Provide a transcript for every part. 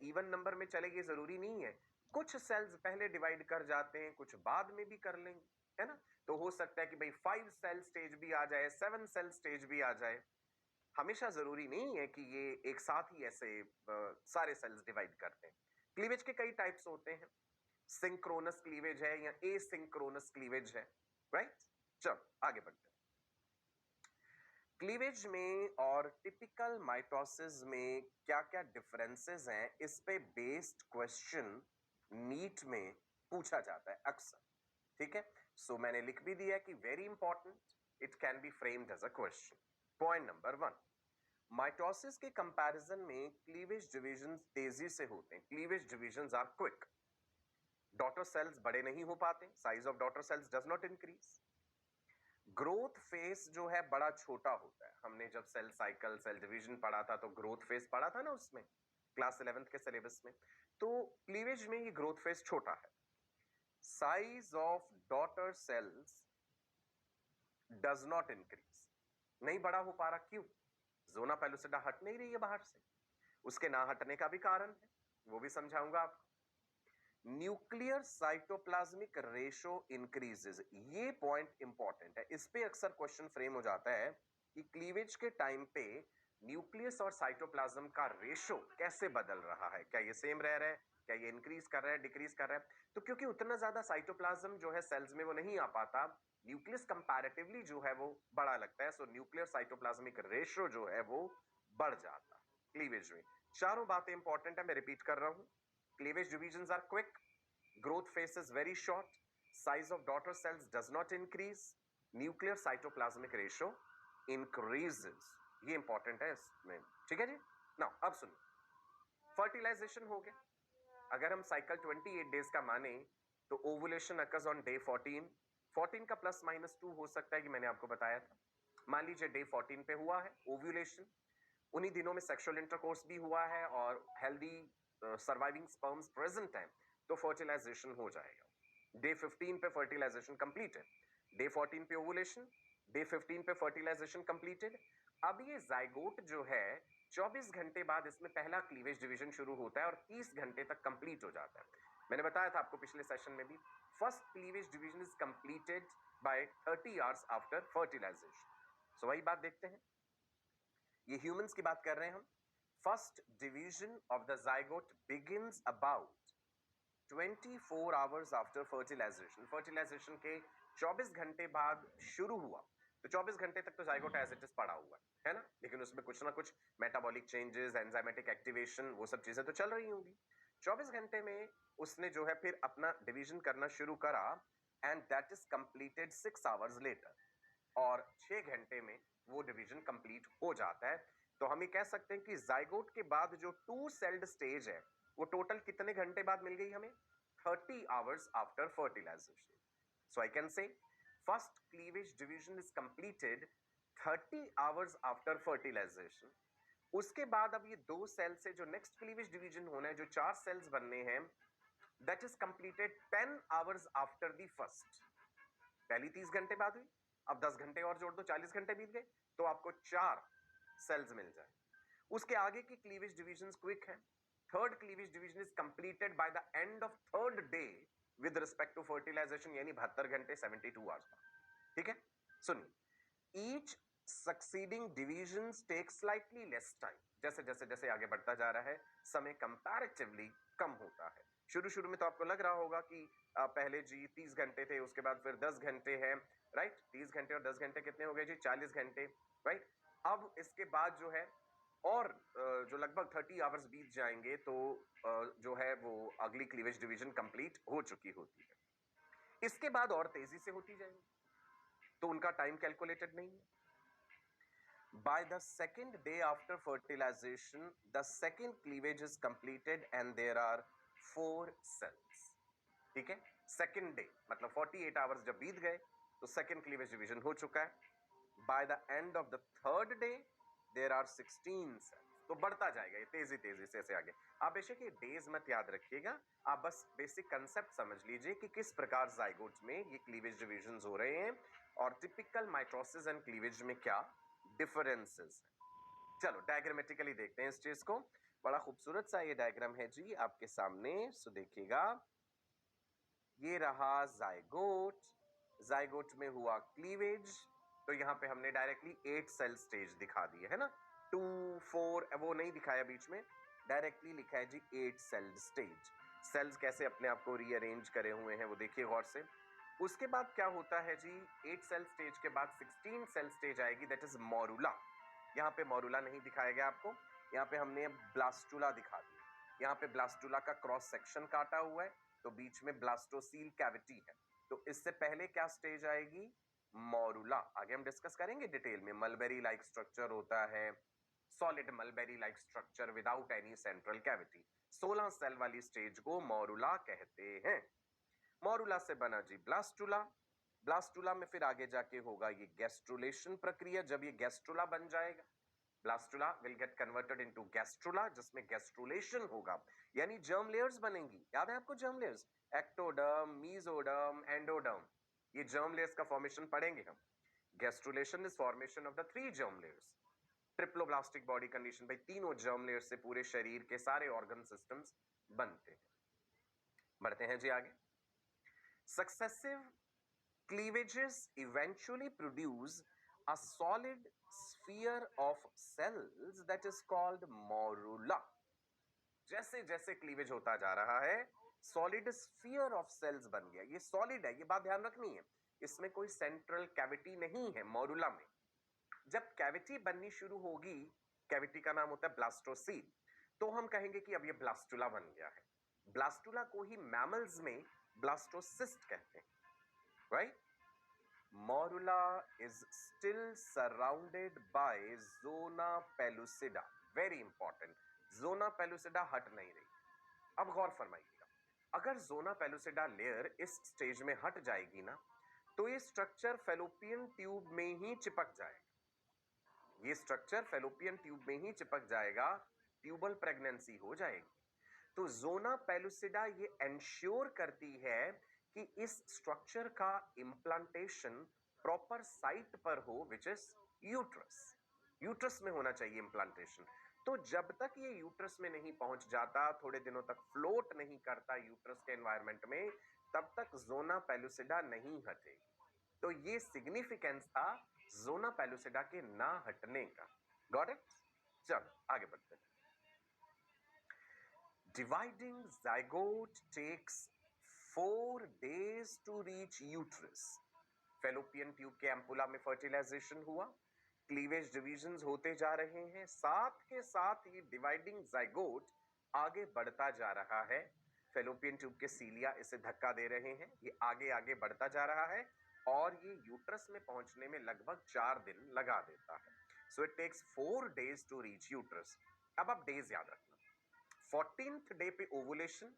Even number में चलेगी जरूरी नहीं है, कुछ सेल्स पहले डिवाइड कर जाते हैं, कुछ बाद में भी कर लेंगे, है ना। तो हो सकता है कि भाई 5 सेल स्टेज भी आ जाए, 7 सेल स्टेज भी आ जाए, हमेशा जरूरी नहीं है कि ये एक साथ ही ऐसे सारे सेल्स डिवाइड करते हैं। क्लीवेज के कई टाइप्स होते हैं, सिंक्रोनस क्लीवेज है या एसिंक्रोनस क्लीवेज है, राइट। चलो आगे बढ़ते हैं। क्लीवेज में और टिपिकल माइटोसिस में क्या क्या डिफरेंसेस हैं, इस पे बेस्ड क्वेश्चन नीट में पूछा जाता है अक्सर, ठीक है। सो मैंने लिख भी दिया कि very important, it can be framed as a question. Point number 1, mitosis के कंपैरिजन में क्लीवेज डिविजन्स तेजी से होते हैं, cleavage divisions are quick. Daughter cells बड़े नहीं हो पाते, size of daughter cells does not increase. Growth phase जो है बड़ा छोटा होता है, हमने जब सेल साइकिल सेल डिवीजन पढ़ा था तो ग्रोथ फेस पढ़ा था ना उसमें, क्लास 11th के सिलेबस में। तो क्लीवेज में ये ग्रोथ फेस छोटा है। Size of daughter cells does not increase, नहीं बड़ा हो पा रहा, क्यों? जोना पेलुसिडा हट नहीं रही है बाहर से, उसके ना हटने का भी कारण है, वो भी समझाऊंगा आपको। न्यूक्लियर साइटोप्लाज्मिक रेशो इंक्रीजेस, ये पॉइंट इंपॉर्टेंट है, इस पे अक्सर क्वेश्चन फ्रेम हो जाता है कि क्लीवेज के टाइम पे न्यूक्लियस और साइटोप्लाज्म का रेशो कैसे बदल रहा है, क्या ये सेम रह रहा है, क्या ये इंक्रीज कर रहा है, डिक्रीज कर रहा है। तो क्योंकि उतना ज्यादा साइटोप्लाज्म जो है सेल्स में वो नहीं आ पाता, न्यूक्लियस कंपैरेटिवली जो है वो बड़ा लगता है, सो न्यूक्लियर साइटोप्लाज्मिक रेशो जो है वो बढ़ जाता है क्लीवेज में। चारों बातें इंपॉर्टेंट है, मैं रिपीट कर रहा हूं। Cleavage divisions are quick, growth phase is very short, size of daughter cells does not increase, nuclear cytoplasmic ratio increases, ये इंपॉर्टेंट है इसमें, ठीक है जी। नाउ अब सुनो, फर्टिलाइजेशन हो गया। अगर हम साइकिल 28 डेज का माने तो ओवुलेशन अकर्स ऑन डे 14, 14 का प्लस माइनस 2 हो सकता है कि मैंने आपको बताया था। मान लीजिए डे 14 पे हुआ है ओव्यूलेशन, उन्हीं दिनों में सेक्सुअल इंटरकोर्स भी हुआ है और हेल्दी सर्वाइविंग स्पर्म्स प्रेजेंट है, तो फर्टिलाइजेशन हो जाएगा। डे 15 पे फर्टिलाइजेशन कंप्लीटेड, डे 14 पे ओवुलेशन, डे 15 पे फर्टिलाइजेशन कंप्लीटेड। अब ये जाइगोट जो है 24 घंटे बाद इसमें पहला क्लीवेज डिवीजन शुरू होता है और 30 घंटे तक कंप्लीट हो जाता है। मैंने बताया था आपको पिछले सेशन में भी, first cleavage division is completed by 30 hours after fertilization. So वही बात देखते हैं, ये ह्यूमंस की बात कर रहे हैं हम। First division of the zygote begins about 24 hours after fertilization. Fertilization के 24 घंटे बाद शुरू हुआ, तो 24 घंटे तक तो जाइगोट एज इट इज पड़ा हुआ है ना, लेकिन उसमें कुछ ना कुछ मेटाबॉलिक चेंजेस, एंजाइमेटिक एक्टिवेशन, वो सब चीजें तो चल रही होंगी। 24 घंटे में उसने जो है फिर अपना डिवीजन करना शुरू करा, and that is completed 6 hours later, और 6 घंटे में वो डिवीजन कंप्लीट हो जाता है। तो हम ये कह सकते हैं कि जाइगोट के बाद जो 2 सेल्ड स्टेज है वो टोटल कितने घंटे बाद मिल गई हमें? 30 hours after fertilization. So I can say first cleavage division is completed 30 hours after fertilization. उसके बाद अब ये 2 सेल से जो नेक्स्ट क्लीवेज डिवीजन होना है, जो 4 सेल्स बनने हैं, that is completed 10 hours after the first. पहली 30 घंटे बाद हुई, अब 10 घंटे और जोड़ दो, 40 घंटे बीत गए, तो आपको 4 सेल्स मिल जाए। उसके आगे की क्लीवेज डिविजन क्विक है। Third cleavage division is completed by the end of third day with respect to fertilization, यानी 72 घंटे 72 आवर्स बाद, ठीक है। सुनिए, each succeeding division take slightly less time, जैसे जैसे जैसे आगे बढ़ता जा रहा है समय कंपैरेटिवली कम होता है। शुरू शुरू में तो आपको लग रहा होगा कि पहले जी 30 घंटे थे, उसके बाद फिर 10 घंटे हैं, राइट। 30 घंटे और 10 घंटे कितने हो गए जी? 40 घंटे, राइट। अब इसके बाद जो है और जो लगभग 30 आवर्स बीत जाएंगे तो जो है वो अगली क्लीवेज डिवीजन कंप्लीट हो चुकी होती है। इसके बाद और तेजी से होती जाएंगी, तो उनका टाइम कैलकुलेटेड नहीं है। By the second day after fertilization, the second cleavage is completed and there are 4 cells. ठीक है, सेकेंड डे मतलब 48 आवर्स जब बीत गए तो सेकेंड क्लीवेज डिवीजन हो चुका है। By the end of the third day there are 16 cells. तो बढ़ता जाएगा ये तेजी तेजी से ऐसे आगे। आप बेशक ये डेज मत याद रखिएगा, आप बस बेसिक कंसेप्ट समझ लीजिए कि किस प्रकार जाइगोट्स में ये क्लीवेज डिविजन हो रहे हैं और टिपिकल माइटोसिस एंड क्लीवेज में क्या डिफरेंसेस हैं। चलो डायग्रामेटिकली देखते हैं इस चीज को। बड़ा खूबसूरत सा ये डायग्राम है जी आपके सामने, सो देखिएगा। ये रहा जाइगोट, जाइगोट में हुआ क्लीवेज, तो यहाँ पे हमने डायरेक्टली 8 सेल स्टेज दिखा दिए है ना, 2 4 वो नहीं दिखाया बीच में, डायरेक्टली लिखा है जी 8 सेल स्टेज। सेल्स कैसे अपने आप को रीअरेंज करे हुए हैं वो देखिए गौर से। उसके बाद क्या होता है जी, 8 सेल स्टेज के बाद 16 सेल स्टेज आएगी, दैट इज मोरुला। यहाँ पे मोरुला नहीं दिखाया गया आपको, यहाँ पे हमने ब्लास्टुला दिखा दिया। यहाँ पे ब्लास्टुला का क्रॉस सेक्शन काटा हुआ है, तो बीच में ब्लास्टोसील कैविटी है। तो इससे पहले क्या स्टेज आएगी, मोरुला। आगे हम डिस्कस करेंगे डिटेल में। मलबेरी लाइक स्ट्रक्चर होता है, solid mulberry like structure without any central cavity. 16 cell वाली स्टेज को मोरुला कहते हैं। मोरुला से बना जी ब्लास्टुला। ब्लास्टुला में फिर आगे जाके होगा ये गैस्ट्रुलेशन प्रक्रिया। जब ये गैस्ट्रुला बन जाएगा, blastula will get converted into gastrula, जिसमें गैस्ट्रुलेशन होगा, यानी जर्म लेयर्स बनेंगी। याद है आपको germ layers, ectoderm, mesoderm, endoderm, ये जर्म लेयर्स का फॉर्मेशन पढ़ेंगे हम। Gastrulation is formation of the 3 germ layers. Triploblastic body condition भाई, तीनों जर्म लेयर्स से पूरे शरीर के सारे ऑर्गन सिस्टम्स बनते हैं। बढ़ते हैं जी आगे। Successive cleavages eventually produce a solid sphere of cells that is called morula. जैसे जैसे क्लीवेज होता जा रहा है, सॉलिड स्फीयर ऑफ सेल्स बन गया। ये सॉलिड है, ये बात ध्यान रखनी है, इसमें कोई सेंट्रल कैविटी नहीं है मोरुला में। जब कैविटी बननी शुरू होगी, कैविटी का नाम होता है ब्लास्टोसील, तो हम कहेंगे कि अब ये ब्लास्टुला बन गया है। ब्लास्टुला को ही मैमल्स में ब्लास्टोसिस्ट कहते हैं, right? Morula is still surrounded by zona pellucida. Very important. Zona pellucida हट नहीं रही। अब गौर फरमाइएगा, अगर जोना पेलुसिडा लेयर इस स्टेज में हट जाएगी ना, तो ये स्ट्रक्चर फेलोपियन ट्यूब में ही चिपक जाएगा। ये स्ट्रक्चर फेलोपियन ट्यूब में ही चिपक जाएगा, ट्यूबल प्रेगनेंसी हो जाएगी। तो जोना पेलुसिडा ये एंश्योर करती है कि इस स्ट्रक्चर का इम्प्लांटेशन प्रॉपर साइट पर हो, विच इज यूट्रस। यूट्रस में होना चाहिए इम्प्लांटेशन। तो जब तक ये यूट्रस में नहीं पहुंच जाता, थोड़े दिनों तक फ्लोट नहीं करता यूट्रस के एनवायरनमेंट में, तब तक जोना पेलुसिडा नहीं हटेगी। तो ये सिग्निफिकेंस था जोना पेलुसिडा के ना हटने का। Got it? चलो आगे बढ़ते हैं। Dividing zygote takes 4 days to reach uterus. Fallopian tube के एम्पुला में फर्टिलाइजेशन हुआ, क्लीवेज डिविजन्स होते जा रहे हैं, साथ के साथ ये डिवाइडिंग जाइगोट आगे बढ़ता जा रहा है। फेलोपियन ट्यूब के सीलिया इसे धक्का दे रहे हैं, ये आगे आगे बढ़ता जा रहा है और ये यूट्रस में पहुंचने में लगभग 4 दिन लगा देता है। So it takes 4 days to reach uterus. अब आप डेज याद रखना, 14th डे पे ओवुलेशन,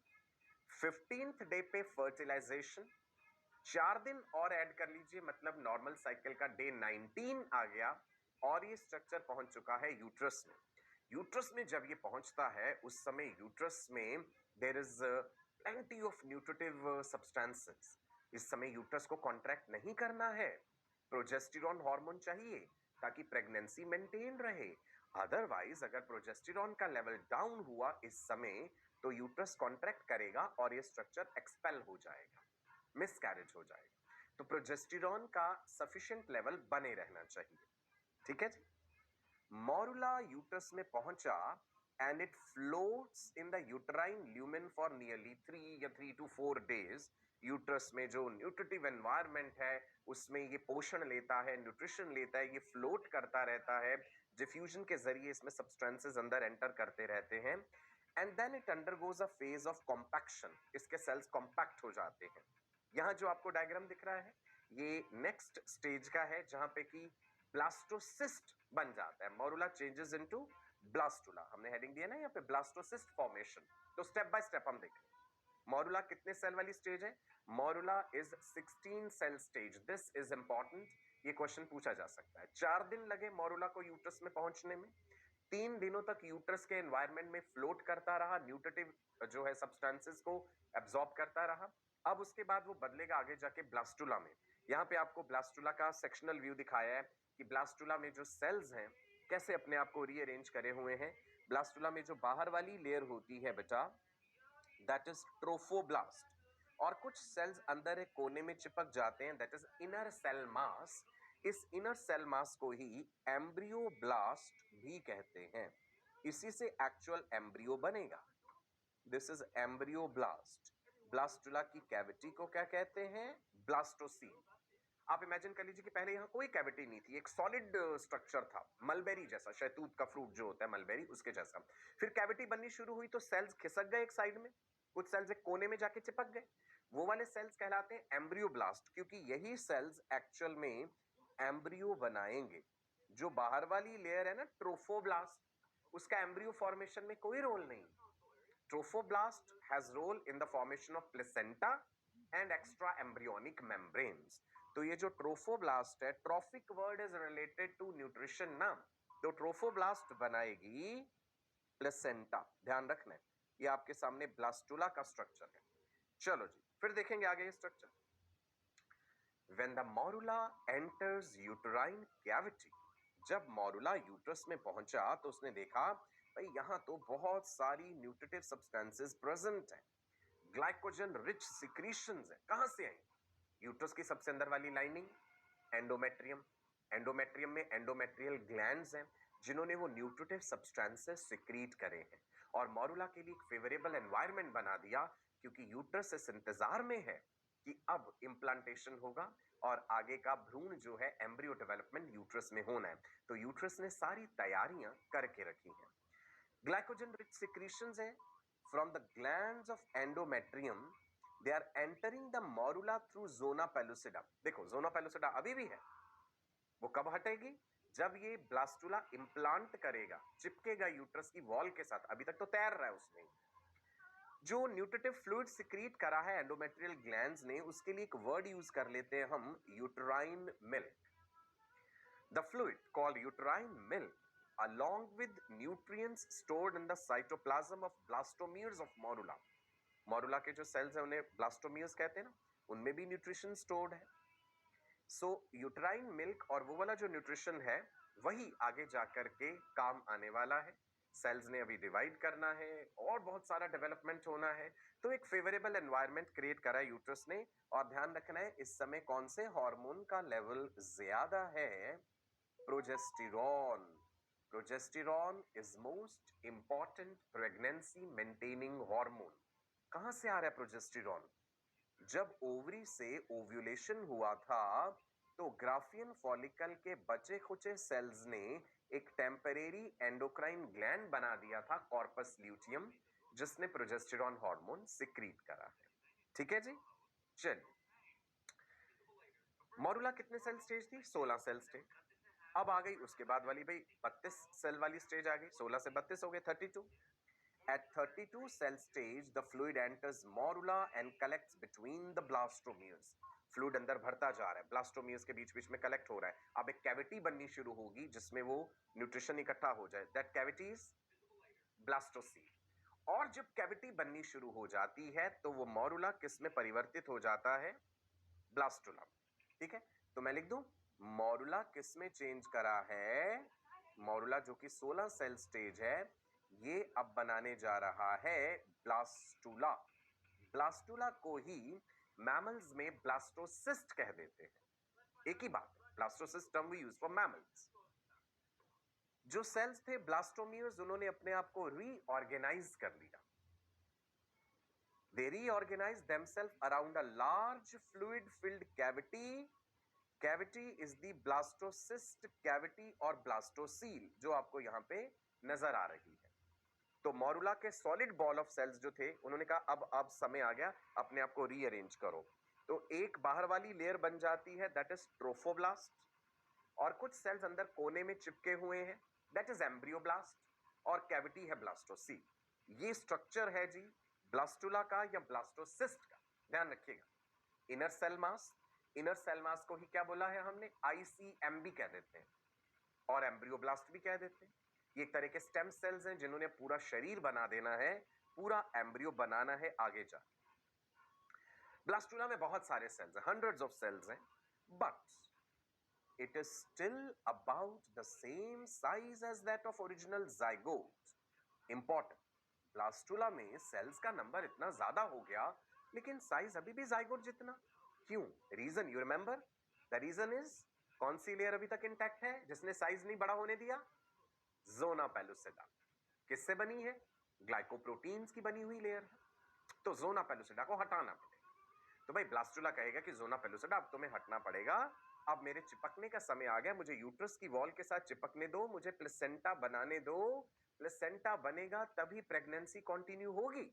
15th डे पे फर्टिलाइजेशन, 4 दिन और ऐड कर लीजिए, मतलब नॉर्मल साइकिल का डे 19 आ गया और ये स्ट्रक्चर पहुंच चुका है यूट्रस में। यूट्रस में जब ये पहुंचता है, उस समय यूट्रस में there is plenty of nutritive substances. इस समय यूट्रस को कॉन्ट्रैक्ट नहीं करना है, प्रोजेस्टेरॉन हार्मोन चाहिए ताकि प्रेगनेंसी मेंटेन रहे। अदरवाइज अगर प्रोजेस्टेरॉन का लेवल डाउन हुआ इस समय, तो यूट्रस कॉन्ट्रैक्ट करेगा और ये स्ट्रक्चर एक्सपेल हो जाएगा, मिसकैरेज हो जाएगा। तो प्रोजेस्टेरॉन का सफिशिएंट लेवल बने रहना चाहिए। ठीक है जी। मोरुला यूट्रस में पहुंचा and it floats in the uterine lumen for nearly 3 to 4 days। Uterus में जो न्यूट्रिटिव एनवायरनमेंट है उसमें ये पोषण लेता है, न्यूट्रिशन लेता है, ये फ्लोट करता रहता है, डिफ्यूजन के जरिए इसमें सब्सटेंसेस अंदर एंटर करते रहते हैं। And then it undergoes a phase of compaction, इसके सेल्स कॉम्पैक्ट हो जाते हैं। यहाँ जो आपको डायग्राम दिख रहा है, ये नेक्स्ट स्टेज का है जहां पे कि ब्लास्टोसिस्ट बन जाता है। Morula changes into blastula. हमने हेडिंग दिया ना यहाँ पे, ब्लास्टोसिस्ट फॉर्मेशन। तो स्टेप बाय स्टेप हम देखें। मोरुला कितने सेल वाली स्टेज है? Morula is 16 cell stage. This is important, ये क्वेश्चन पूछा जा सकता है। 4 दिन लगे मोरुला को यूट्रस में पहुंचने में, 3 दिनों तक यूट्रस के एनवायरनमेंट में फ्लोट करता रहा, न्यूट्रिटिव जो है सब्सटेंसेस को एब्सॉर्ब करता रहा। अब उसके बाद वो बदलेगा आगे जाके ब्लास्टुला में। यहाँ पे आपको ब्लास्टुला का सेक्शनल व्यू दिखाया है कि ब्लास्टुला में जो सेल्स हैं कैसे अपने आप को रीअरेंज करे हुए हैं। ब्लास्टुला में जो बाहर वाली लेयर होती है बेटा, दैट इज ट्रोफोब्लास्ट, और कुछ सेल्स अंदर एक कोने में चिपक जाते हैं, that is inner cell mass. इस इनर सेल मास को ही एम्ब्रियोब्लास्ट भी कहते हैं। इसी से एक्चुअल एम्ब्रियो बनेगा। This is embryoblast. ब्लास्टुला की कैविटी को क्या कहते हैं? ब्लास्टोसील। आप इमेजिन कर लीजिए कि पहले यहाँ कोई कैविटी नहीं थी, एक सॉलिड स्ट्रक्चर था, मलबेरी जैसा, शहतूत का फ्रूट जो होता है मलबेरी, उसके जैसा। फिर कैविटी बननी शुरू हुई तो सेल्स खिसक गए एक साइड में, कुछ सेल्स एक कोने में जाके चिपक गए। वो वाले सेल्स कहलाते हैं एम्ब्रियोब्लास्ट, क्योंकि यही सेल्स एक्चुअल में एम्ब्रियो बनाएंगे। जो बाहर वाली लेयर है ना ट्रोफोब्लास्ट, उसका एम्ब्रियो फॉर्मेशन में कोई रोल नहीं। Trophoblast has role in the formation of placenta and extra embryonic membranes. तो ये जो ट्रोफोब्लास्ट है, trophic word is related to nutrition ना, तो ट्रोफोब्लास्ट बनाएगी प्लेसेंटा। ध्यान रखना है, ये आपके सामने ब्लास्टुला का स्ट्रक्चर है। चलो जी, फिर देखेंगे आगे ये structure. When the morula enters uterine cavity, जब मॉरुला यूट्रस में पहुंचा तो उसने देखा भाई यहाँ तो बहुत सारी न्यूट्रिटिव सब्सटेंसेस प्रेजेंट हैं, ग्लाइकोजन रिच सिक्रीशंस हैं। कहां से आई? यूट्रस की सबसे अंदर वाली लाइनिंग एंडोमेट्रियम, एंडोमेट्रियम में एंडोमेट्रियल ग्लैंड्स हैं जिन्होंने वो न्यूट्रिटिव सब्सटेंसेस सिक्रीट करे हैं, और मॉरुला के लिए एक फेवरेबल एनवायरनमेंट बना दिया, क्योंकि यूट्रस इस इंतजार में है कि अब इम्प्लांटेशन होगा और आगे का भ्रूण जो है एम्ब्रियो डेवलपमेंट यूट्रस में होना है। तो यूट्रस ने सारी तैयारियां करके रखी हैं। ग्लाइकोजन रिच सिक्रीशंस है from the glands of endometrium, they are entering the morula through zona pellucida. देखो जोना पेलुसिडा अभी भी है, वो कब हटेगी? जब ये ब्लास्टुला इम्प्लांट करेगा, चिपकेगा यूट्रस की वॉल के साथ। अभी तक तो तैर रहा है उसमें। जो न्यूट्रिटिव फ्लूइड सिक्रीट करा है एंडोमेट्रियल ग्लैंड्स ने, उसके लिए एक वर्ड यूज कर लेते हैं हम, uterine milk. The fluid called uterine milk along with nutrients stored in the cytoplasm of blastomeres of morula. मॉरुला के जो सेल्स हैं उन्हें ब्लास्टोमियर्स कहते हैं ना, उनमें भी न्यूट्रिशन स्टोर्ड है। सो यूटराइन मिल्क और वो वाला जो न्यूट्रिशन है वही आगे जाकर के काम आने वाला है। सेल्स ने अभी डिवाइड करना है और बहुत सारा डेवलपमेंट होना है, तो एक फेवरेबल एनवायरनमेंट क्रिएट करा यूट्रस ने। और ध्यान रखना है इस समय कौन से हार्मोन का लेवल ज्यादा है? Progesterone. Progesterone is most important pregnancy maintaining hormone. कहां से आ रहा है प्रोजेस्टेरॉन? जब ओवरी से ओव्यूलेशन हुआ था तो ग्राफियन फॉलिकल के बचे खुचे सेल्स ने एक टेम्परेरी एंडोक्राइन ग्लैंड बना दिया था, कॉर्पस ल्यूटियम, जिसने प्रोजेस्टेरॉन हार्मोन सिक्रीट करा है। ठीक है जी, चलिए। मॉरुला कितने सेल स्टेज थी? 16 सेल स्टेज। अब आ गई उसके बाद वाली भाई 32 सेल वाली स्टेज आ गई, 16 से 32 हो गए 32। At 32 cell stage, the fluid enters morula and collects between the blastomeres. Fluid अंदर भरता जा रहा है, ब्लास्टोमियर्स के बीच बीच में कलेक्ट हो रहा है। अब एक कैविटी बननी शुरू होगी जिसमें वो न्यूट्रिशन इकट्ठा हो जाए, दैट कैविटी इज ब्लास्टोसील। और जब कैविटी बननी शुरू हो जाती है तो वो मॉरुला किस में परिवर्तित हो जाता है? ब्लास्टुला। ठीक है, तो मैं लिख दूं मॉरुला किस में चेंज करा है? मॉरुला जो कि 16 सेल स्टेज है, ये अब बनाने जा रहा है ब्लास्टुला। ब्लास्टुला को ही मैमल्स में ब्लास्टोसिस्ट कह देते हैं। एक ही बात, blastocyst term we use for mammals. जो सेल्स थे ब्लास्टोमियर्स, उन्होंने अपने आप को रीऑर्गेनाइज कर लिया। They reorganize themselves around a large fluid filled cavity. Cavity is the blastocyst cavity और blastocele जो आपको यहाँ पे नजर आ रही है। तो मॉरुला के सॉलिड बॉल ऑफ सेल्स जो थे, उन्होंने कहा अब समय आ गया, अपने आप को रीअरेंज करो। तो एक बाहर वाली लेयर बन जाती है, दैट इज ट्रोफोब्लास्ट, और कुछ सेल्स अंदर कोने में चिपके हुए हैं, दैट इज एम्ब्रियोब्लास्ट, और कैविटी है ब्लास्टोसील। ये स्ट्रक्चर है जी ब्लास्टुला का या ब्लास्टोसिस्ट का, ध्यान रखिएगा। Inner cell mass, inner cell mass को ही क्या बोला है हमने? आईसीएम भी कह देते हैं और एम्ब्रियोब्लास्ट भी कह देते हैं। ये एक तरह के स्टेम सेल्स हैं जिन्होंने पूरा शरीर बना देना है, पूरा एम्ब्रियो बनाना है आगे जा। ब्लास्टुला में बहुत सारे सेल्स हैं, हंड्रेड्स ऑफ सेल्स हैं, but it is still about the same size as that of original zygote. Important, blastula में सेल्स का नंबर इतना ज्यादा हो गया लेकिन साइज अभी भी जाइगोट जितना। क्यों? Reason you remember? The reason is, कौन सी लेयर अभी तक इंटैक्ट है जिसने साइज नहीं बड़ा होने दिया? Zona pellucida. किससे बनी है? ग्लाइकोप्रोटीन्स की बनी हुई लेयर है, तो जोना पेलुसिडा को हटाना पड़ेगा। तो भाई ब्लास्टुला कहेगा कि जोना पेलुसिडा अब तुम्हें हटना पड़ेगा, अब मेरे चिपकने का समय आ गया, मुझे यूट्रस की वॉल के साथ चिपकने दो, मुझे प्लेसेंटा बनाने दो, प्लेसेंटा बनेगा तभी प्रेगनेंसी कंटिन्यू होगी।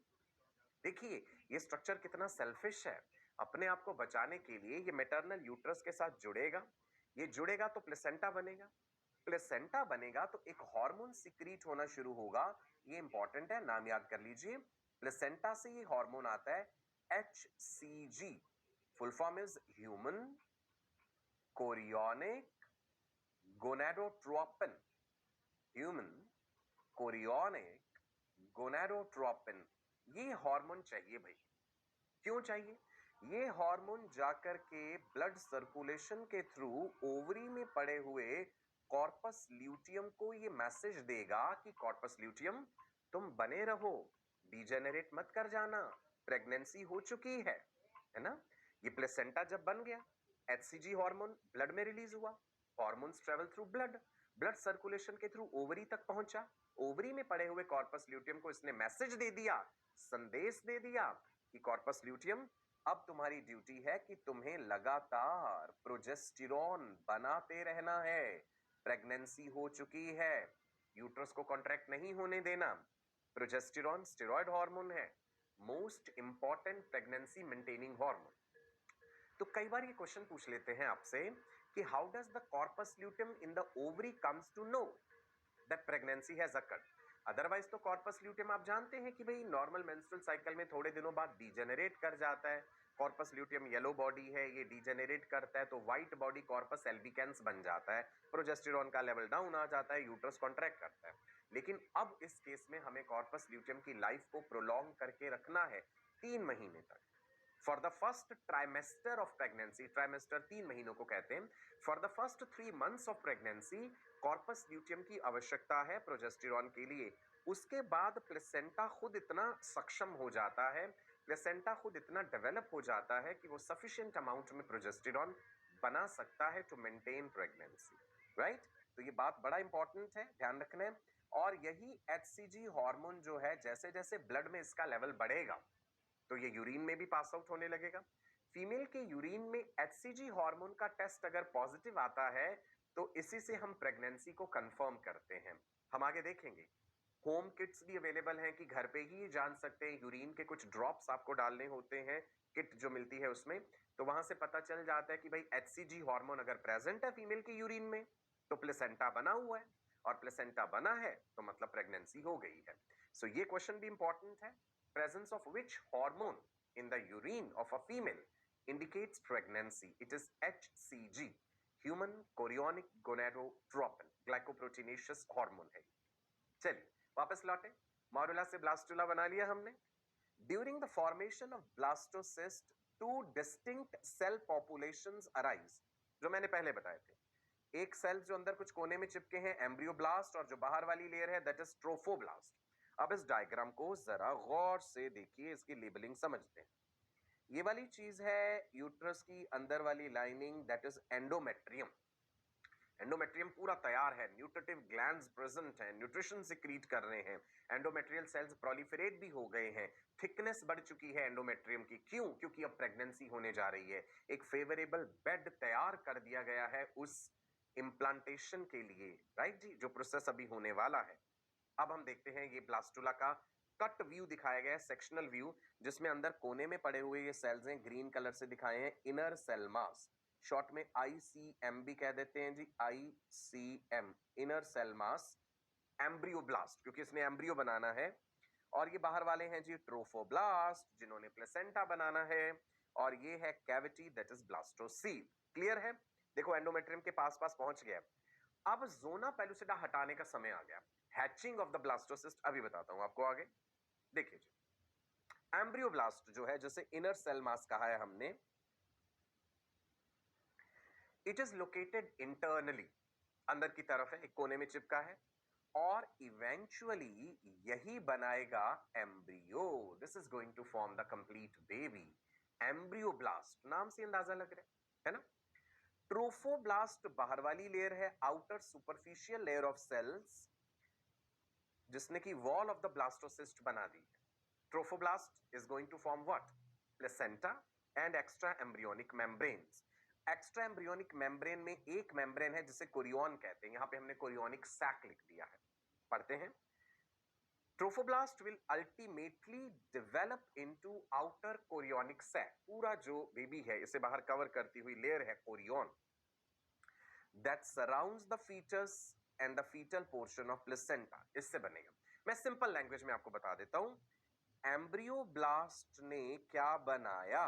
देखिए ये स्ट्रक्चर कितना सेल्फिश है, अपने आप को बचाने के लिए ये मैटरनल यूट्रस के साथ जुड़ेगा, ये जुड़ेगा तो प्लेसेंटा बनेगा, प्लेसेंटा बनेगा तो एक हार्मोन सिक्रीट होना शुरू होगा। ये इंपॉर्टेंट है, नाम याद कर लीजिए। प्लेसेंटा से ये हार्मोन आता है HCG, full form is human chorionic gonadotropin. Human chorionic gonadotropin, ये हार्मोन चाहिए भाई। क्यों चाहिए? ये हार्मोन जाकर के ब्लड सर्कुलेशन के थ्रू ओवरी में पड़े हुए कॉर्पस ल्यूटियम को ये मैसेज देगा कि कॉर्पस ल्यूटियम तुम बने रहो, डीजेनरेट मत कर जाना, प्रेगनेंसी हो चुकी है ना। ये प्लेसेंटा जब बन गया, HCG हार्मोन ब्लड में रिलीज हुआ, hormones travel through blood, blood circulation के थ्रू ओवरी तक पहुंचा, ओवरी में पड़े हुए कॉर्पस ल्यूटियम को इसने मैसेज दे दिया, संदेश दे दिया कि कॉर्पस ल्यूटियम अब तुम्हारी ड्यूटी है कि तुम्हें लगातार प्रोजेस्टेरॉन बनाते रहना है, प्रेगनेंसी हो चुकी है, यूट्रस को कॉन्ट्रैक्ट नहीं होने देना। प्रोजेस्टेरॉन स्टेरॉयड हार्मोन है, most important pregnancy maintaining hormone. तो कई बार ये क्वेश्चन पूछ लेते हैं आपसे कि how does the corpus luteum in the ovary comes to know that pregnancy has occurred. Otherwise तो कॉर्पस ल्यूटियम आप जानते हैं कि भाई नॉर्मल मेंस्ट्रुअल साइकिल में थोड़े दिनों बाद डीजेनरेट कर जाता है। कॉर्पस ल्यूटियम येलो बॉडी है, ये डीजेनरेट करता है तो व्हाइट बॉडी कॉर्पस एल्बिकेंस बन जाता है, प्रोजेस्टेरॉन का लेवल डाउन आ जाता है, यूट्रस कॉन्ट्रैक्ट करता है। लेकिन अब इस केस में हमें कॉर्पस ल्यूटियम की लाइफ को प्रोलॉन्ग करके रखना है 3 महीने तक। For the first trimester of pregnancy, trimester 3 महीनों को कहते हैं, for the first 3 months of pregnancy corpus luteum की आवश्यकता है प्रोजेस्टेरॉन के लिए। उसके बाद प्लेसेंटा खुद इतना सक्षम हो जाता है, प्लेसेंटा खुद इतना डेवलप हो जाता है कि वो सफिशिएंट अमाउंट में प्रोजेस्टेरॉन बना सकता है टू मेंटेन प्रेगनेंसी, राइट। तो ये बात बड़ा इंपॉर्टेंट है, ध्यान रखना है। और यही HCG हार्मोन जो है जैसे जैसे ब्लड में इसका लेवल बढ़ेगा तो ये यूरिन में भी पास आउट होने लगेगा। फीमेल के यूरिन में HCG हार्मोन का टेस्ट अगर पॉजिटिव आता है तो इसी से हम प्रेगनेंसी को कंफर्म करते हैं। हम आगे देखेंगे, होम किट्स भी अवेलेबल हैं कि घर पे ही जान सकते हैं, यूरिन के कुछ ड्रॉप्स आपको डालने होते हैं, किट जो मिलती है उसमें, तो वहां से पता चल जाता है कि भाई HCG हार्मोन अगर प्रेजेंट है फीमेल के यूरिन में तो प्लेसेंटा बना हुआ है, और प्लेसेंटा बना है तो मतलब प्रेगनेंसी हो गई है। सो ये क्वेश्चन भी इंपॉर्टेंट है, presence of which hormone in the urine of a female indicates pregnancy? It is HCG, human chorionic gonadotropin, glycoproteinaceous hormone है। चलिए वापस लौटे, मॉरुला से ब्लास्टुला बना लिया हमने। During the formation of blastocyst, two distinct cell populations arise, जो मैंने पहले बताए थे। एक सेल जो अंदर कुछ कोने में चिपके हैं एम्ब्रियोब्लास्ट, और जो बाहर वाली लेयर है दैट इज ट्रोफोब्लास्ट। अब इस डायग्राम को जरा गौर से देखिए, इसकी लेबलिंग समझते हैं। ये वाली चीज है यूट्रस की अंदर वाली lining, that is endometrium. Endometrium पूरा तैयार है, न्यूट्रिटिव ग्लैंड्स प्रेजेंट हैं, न्यूट्रिशन सिक्रीट कर रहे हैं, एंडोमेट्रियल सेल्स प्रोलिफरेट भी हो गए हैं, थिकनेस बढ़ चुकी है एंडोमेट्रियम की। क्यों? क्योंकि अब प्रेगनेंसी होने जा रही है, एक फेवरेबल बेड तैयार कर दिया गया है उस इम्प्लांटेशन के लिए, राइट जी, जो प्रोसेस अभी होने वाला है। अब हम देखते हैं ये ब्लास्टुला का कट व्यू दिखाया गया है, सेक्शनल व्यू, जिसमें अंदर कोने में पड़े हुए ये सेल्स हैं, ग्रीन कलर से दिखाए हैं, इनर सेल मास, शॉर्ट में ICM भी कह देते हैं जी, ICM, inner cell mass, embryoblast क्योंकि इसने एम्ब्रियो बनाना है। और ये बाहर वाले हैं जी ट्रोफोब्लास्ट, जिन्होंने प्लेसेंटा बनाना है, और ये है cavity that is blastocoel. Clear है? देखो एंडोमेट्रियम के पास पास पहुंच गया। अब जोना पेलुसिडा हटाने का समय आ गया, हैचिंग ऑफ द ब्लास्टोसिस्ट अभी बताता हूं आपको आगे। देखिए जी, एम्ब्रियोब्लास्ट जो है, जैसे इनर सेल मास कहा है हमने, इट इज लोकेटेड इंटरनली, अंदर की तरफ है, एक कोने में चिपका है। और इवेंचुअली यही बनाएगा embryo. This is going to form the complete baby. Embryoblast नाम से अंदाजा लग रहा है ना। ट्रोफोब्लास्ट बाहर वाली लेयर है, outer superficial layer of cells, जिसने की वॉल ऑफ द ब्लास्टोसिस्ट बना दी है। Trophoblast is going to form what? Placenta and extra embryonic membranes. Extra embryonic membrane में एक मेम्ब्रेन है जिसे कोरियन कहते हैं, यहां पे हमने कोरियोनिक सैक लिख दिया है। पढ़ते हैं, trophoblast will ultimately develop into outer chorionic sac. पूरा जो बेबी है इसे बाहर कवर करती हुई लेयर है chorion, that surrounds the foetus and the foetal portion of placenta. इससे बनेगा। मैं सिंपल लैंग्वेज में आपको बता देता हूं, एम्ब्रियोब्लास्ट ने क्या बनाया?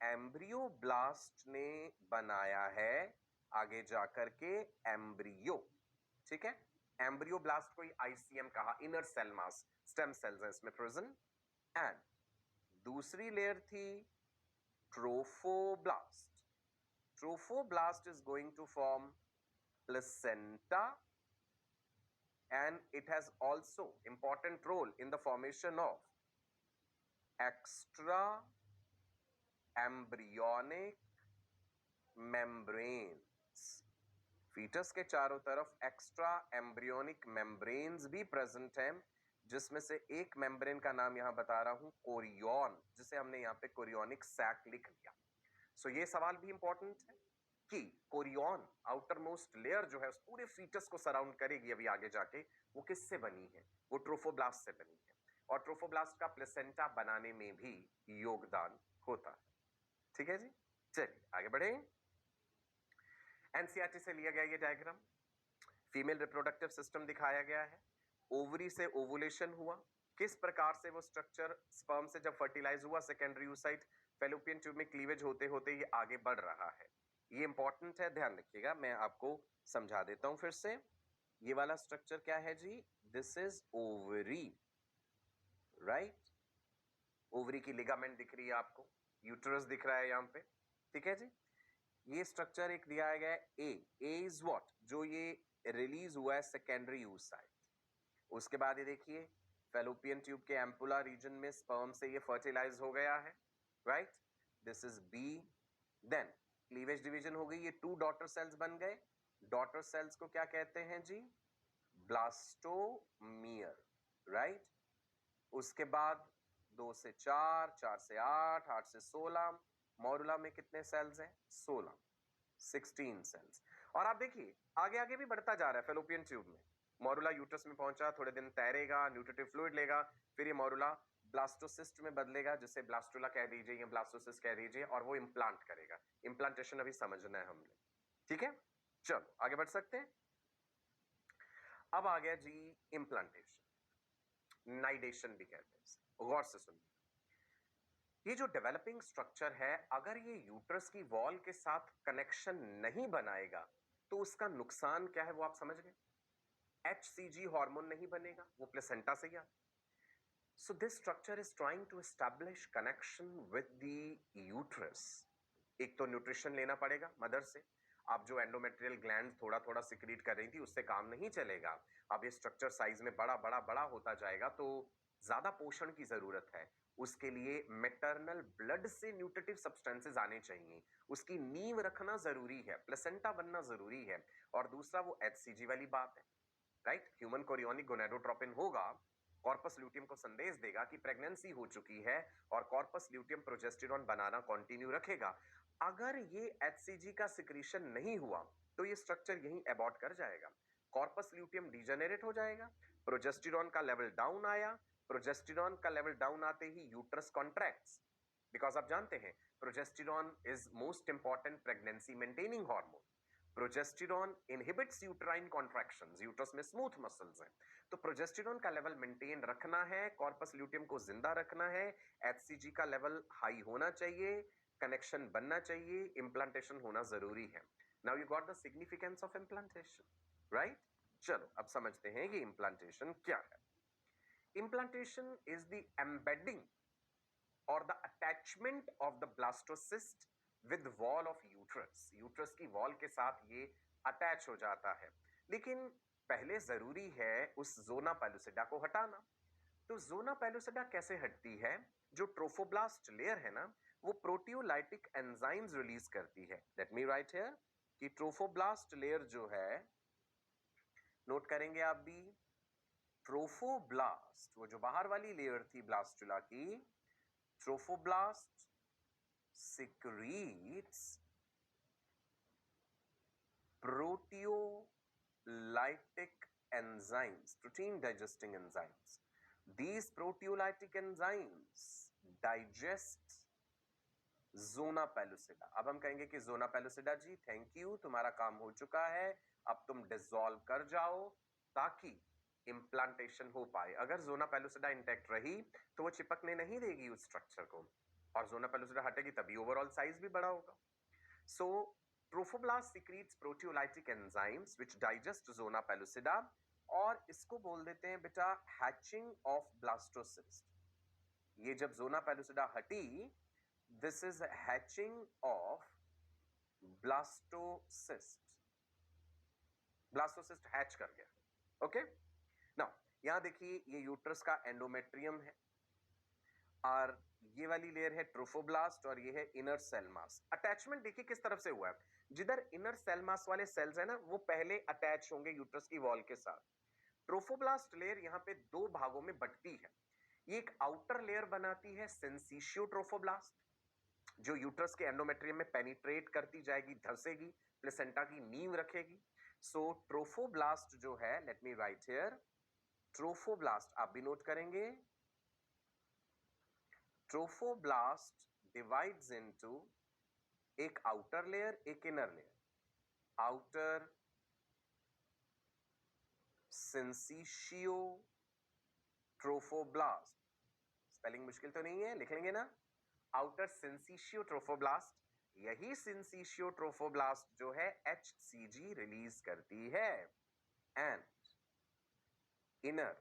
एम्ब्रियोब्लास्ट ने बनाया है आगे जाकर के एम्ब्रियो। ठीक है, एम्ब्रियोब्लास्ट को आईसीएम कहा, inner cell mass, stem cells हैं इसमें प्रेजेंट। एंड दूसरी लेयर थी trophoblast. Trophoblast is going to form placenta and it has also important role in the formation of extra embryonic membranes। Foetus के चारों तरफ एक्स्ट्रा एम्ब्रियोनिक मेम्ब्रेन्स भी present हैं, जिसमें से एक मेम्ब्रेन का नाम यहां बता रहा हूं, कोरियन, जिसे हमने यहां पे कोरियोनिक सैक लिख लिया। सो ये सवाल भी इंपॉर्टेंट है कि कोरियन आउटर मोस्ट लेयर जो है उस पूरे फीटस को सराउंड करेगी अभी आगे जाके, वो किससे बनी है? वो ट्रोफोब्लास्ट से बनी है, और ट्रोफोब्लास्ट का प्लेसेंटा बनाने में भी योगदान होता है। ठीक है जी, चलिए आगे बढ़े। एनसीईआरटी से लिया गया ये डायग्राम, फीमेल रिप्रोडक्टिव सिस्टम दिखाया गया है। ओवरी से ओवुलेशन हुआ, किस प्रकार से वो स्ट्रक्चर स्पर्म से जब फर्टिलाइज हुआ, सेकेंडरी oocyte फेलोपियन ट्यूब में क्लीवेज होते होते ये आगे बढ़ रहा है। ये इंपॉर्टेंट है, ध्यान रखिएगा। मैं आपको समझा देता हूं फिर से। ये वाला स्ट्रक्चर क्या है जी? This is ovary, right. Ovary की लिगामेंट दिख रही है आपको, यूट्रस दिख रहा है यहां पे। ठीक है जी, ये स्ट्रक्चर एक दिया गया है ए इज व्हाट? जो ये रिलीज हुआ है सेकेंडरी oocyte। उसके बाद ये देखिए फेलोपियन ट्यूब के एम्पुला रीजन में स्पर्म से ये फर्टिलाइज हो गया है, right. This is B. Then cleavage division हो गई, ये 2 डॉटर सेल्स बन गए। डॉटर सेल्स को क्या कहते हैं जी? Blastomere, right. उसके बाद 2 से 4, 4 से 8, 8 से 16। मॉरुला में कितने सेल्स हैं? 16, 16 सेल्स। और आप देखिए आगे आगे भी बढ़ता जा रहा है फेलोपियन ट्यूब में। मॉरुला यूट्रस में पहुंचा, थोड़े दिन तैरेगा, न्यूट्रिटिव फ्लूइड लेगा, फिर ये मॉरुला ब्लास्टोसिस्ट में बदलेगा, जिसे ब्लास्टुला कह दीजिए या ब्लास्टोसिस्ट कह दीजिए, और वो इम्प्लांट करेगा। इम्प्लांटेशन अभी समझना है हमने। ठीक है, चलो आगे बढ़ सकते हैं। अब आ गया जी इम्प्लांटेशन, नाइडेशन भी कहते हैं। गौर से सुनिए, ये जो डेवलपिंग स्ट्रक्चर है, अगर ये यूट्रस की वॉल के साथ कनेक्शन नहीं बनाएगा तो उसका नुकसान क्या है वो आप समझ गए। HCG हार्मोन नहीं बनेगा, वो प्लेसेंटा से गया। So this structure is trying to establish connection with the uterus. एक तो न्यूट्रिशन लेना पड़ेगा मदर से। अब जो एंडोमेट्रियल ग्लैंड थोड़ा थोड़ा सिक्रीट कर रही थी उससे काम नहीं चलेगा। अब ये स्ट्रक्चर साइज में बड़ा बड़ा बड़ा होता जाएगा, तो ज्यादा पोषण की जरूरत है। उसके लिए मैटरनल ब्लड से न्यूट्रिटिव सब्सटेंसेस आने चाहिए, उसकी नींव रखना जरूरी है, प्लेसेंटा बनना जरूरी है। और दूसरा वो HCG वाली बात है, राइट। ह्यूमन कोरियोनिक गोनेडोट्रोपिन होगा, कॉर्पस ल्यूटियम को संदेश देगा कि प्रेगनेंसी हो चुकी है, और कॉर्पस ल्यूटियम प्रोजेस्टेरॉन बनाना कंटिन्यू रखेगा। अगर ये HCG का सिक्रीशन नहीं हुआ तो ये स्ट्रक्चर यहीं एबॉर्ट कर जाएगा, कॉर्पस ल्यूटियम डिजेनरेट हो जाएगा, प्रोजेस्टेरॉन का लेवल डाउन आया, प्रोजेस्टेरॉन का लेवल डाउन आते ही यूट्रस कॉन्ट्रैक्ट्स, बिकॉज आप जानते हैं progesterone is most important pregnancy maintaining hormone. Progesterone inhibits uterine contractions, uterus में स्मूथ मसल्स हैं, तो प्रोजेस्टेरॉन का लेवल मेंटेन रखना है, कॉर्पस ल्यूटियम को जिंदा रखना है, HCG का लेवल हाई होना चाहिए, कनेक्शन बनना चाहिए, इंप्लांटेशन होना जरूरी है। Now you got the significance of implantation, right. चलो अब समझते हैं कि इंप्लांटेशन क्या है। इंप्लांटेशन इज द एम्बेडिंग और the attachment of the blastocyst with wall of uterus. Uterus की वॉल के साथ ये अटैच हो जाता है। लेकिन पहले जरूरी है उस जोना पेलुसिडा को हटाना। तो जोना पेलुसिडा कैसे हटती है? जो ट्रोफोब्लास्ट लेयर है ना, वो प्रोटियोलाइटिक एंजाइम्स रिलीज करती है। लेट मी राइट हियर कि ट्रोफोब्लास्ट लेयर जो है, नोट करेंगे आप भी, ट्रोफोब्लास्ट, वो जो बाहर वाली लेयर थी ब्लास्टुला की, trophoblast secretes proteolytic enzymes, protein digesting enzymes. These proteolytic enzymes digest zona pellucida. अब हम कहेंगे कि zona pellucida ji thank you, तुम्हारा काम हो चुका है, अब तुम डिसॉल्व कर जाओ ताकि इम्प्लांटेशन हो पाए। अगर जोना पेलुसिडा इंटैक्ट रही तो वो चिपकने नहीं देगी उस स्ट्रक्चर को, और जोना पेलुसिडा हटेगी तभी ओवरऑल साइज भी बड़ा होगा। So trophoblast secretes proteolytic enzymes which digest zona pellucida, और इसको बोल देते हैं बेटा हैचिंग ऑफ ब्लास्टोसिस्ट। ये जब जोना पेलुसिडा हटी, this is hatching of blastocyst. Blastocyst hatch कर गया। ओके, नाउ यहां देखिए ये यूट्रस का एंडोमेट्रियम है, और ये वाली लेयर है ट्रोफोब्लास्ट, और ये है इनर सेल मास। अटैचमेंट देखिए किस तरफ से हुआ है। जिधर इनर सेल मास वाले सेल्स है ना, वो पहले अटैच होंगे यूट्रस की वॉल के साथ। ट्रोफोब्लास्ट लेयर यहाँ पे दो भागों में बंटती है। ये एक आउटर लेयर बनाती है सिंसिशियो ट्रोफोब्लास्ट, जो यूट्रस के एंडोमेट्रियम में पेनिट्रेट करती जाएगी, धंसेगी, प्लेसेंटा की नींव रखेगी। सो ट्रोफोब्लास्ट जो है, let me right here, trophoblast आप भी नोट करेंगे, ट्रोफोब्लास्ट डिवाइड्स इनटू एक आउटर लेयर, एक inner layer. Outer syncytio trophoblast, spelling मुश्किल तो नहीं है, लिख लेंगे ना, आउटर सिंसिशियो ट्रोफोब्लास्ट। यही सिंसिशियो ट्रोफोब्लास्ट जो है HCG रिलीज करती है, एंड इनर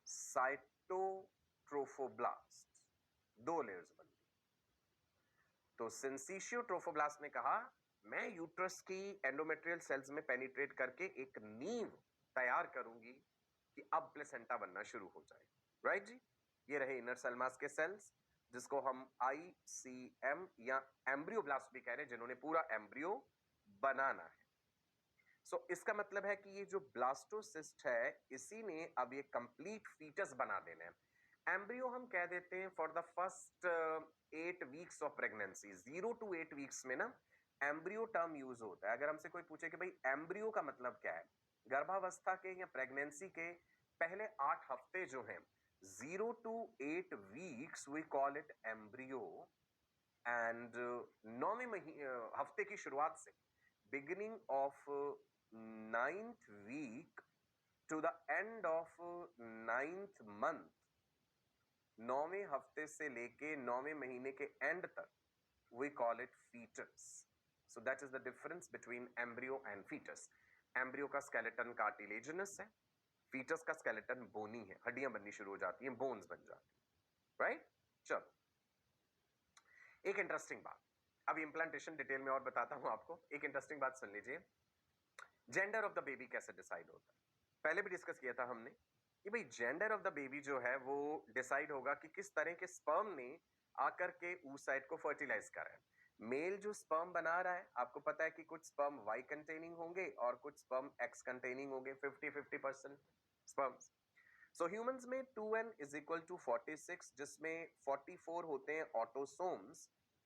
साइटोट्रोफोब्लास्ट, दो लेयर्स बनती। तो सिंसिशियो ट्रोफोब्लास्ट ने कहा मैं यूट्रस की एंडोमेट्रियल सेल्स में पेनिट्रेट करके एक नींव तैयार करूंगी कि अब प्लेसेंटा बनना शुरू हो जाए। राइट जी, ये रहे इनर सेल मास के सेल्स, जिसको हम ICM या एम्ब्रियोब्लास्ट भी कह रहे हैं, जिन्होंने पूरा एम्ब्रियो बनाना है। सो इसका मतलब है कि ये जो ब्लास्टोसिस्ट है, इसी ने अब ये कंप्लीट फीटस बना देना है। एम्ब्रियो हम कह देते हैं for the first 8 weeks of pregnancy. 0 to 8 weeks में ना एम्ब्रियो टर्म यूज होता है। अगर हमसे कोई पूछे कि भाई एम्ब्रियो का मतलब क्या है, गर्भावस्था के या प्रेगनेंसी के पहले 8 हफ्ते जो हैं, 0 to 8 weeks we call it embryo. And 9वें हफ्ते की शुरुआत से, beginning of 9th week to the end of 9th month, 9वें हफ्ते से लेके 9वें महीने के एंड तक we call it fetus. So that is the difference between embryo and fetus. Embryo का skeleton cartilaginous है, fetus का skeleton bony है, हड्डियां बननी शुरू हो जाती हैं, bones बन जाती हैं, right? चलो, एक इंटरेस्टिंग बात, अब इम्प्लांटेशन डिटेल में और बताता हूं आपको। एक इंटरेस्टिंग बात सुन लीजिए, जेंडर ऑफ द बेबी कैसे डिसाइड होता है। पहले भी डिस्कस किया था हमने कि भाई जेंडर ऑफ द बेबी जो है वो डिसाइड होगा कि किस तरह के स्पर्म ने आकर के oocyte को फर्टिलाइज करा है। मेल जो स्पर्म बना रहा है, आपको पता है कि कुछ स्पर्म Y कंटेनिंग होंगे और कुछ स्पर्म X कंटेनिंग होंगे, 50-50% स्पर्म्स। सो ह्यूमंस में 2n इज इक्वल टू 46, जिसमें 44 होते हैं ऑटोसोम्स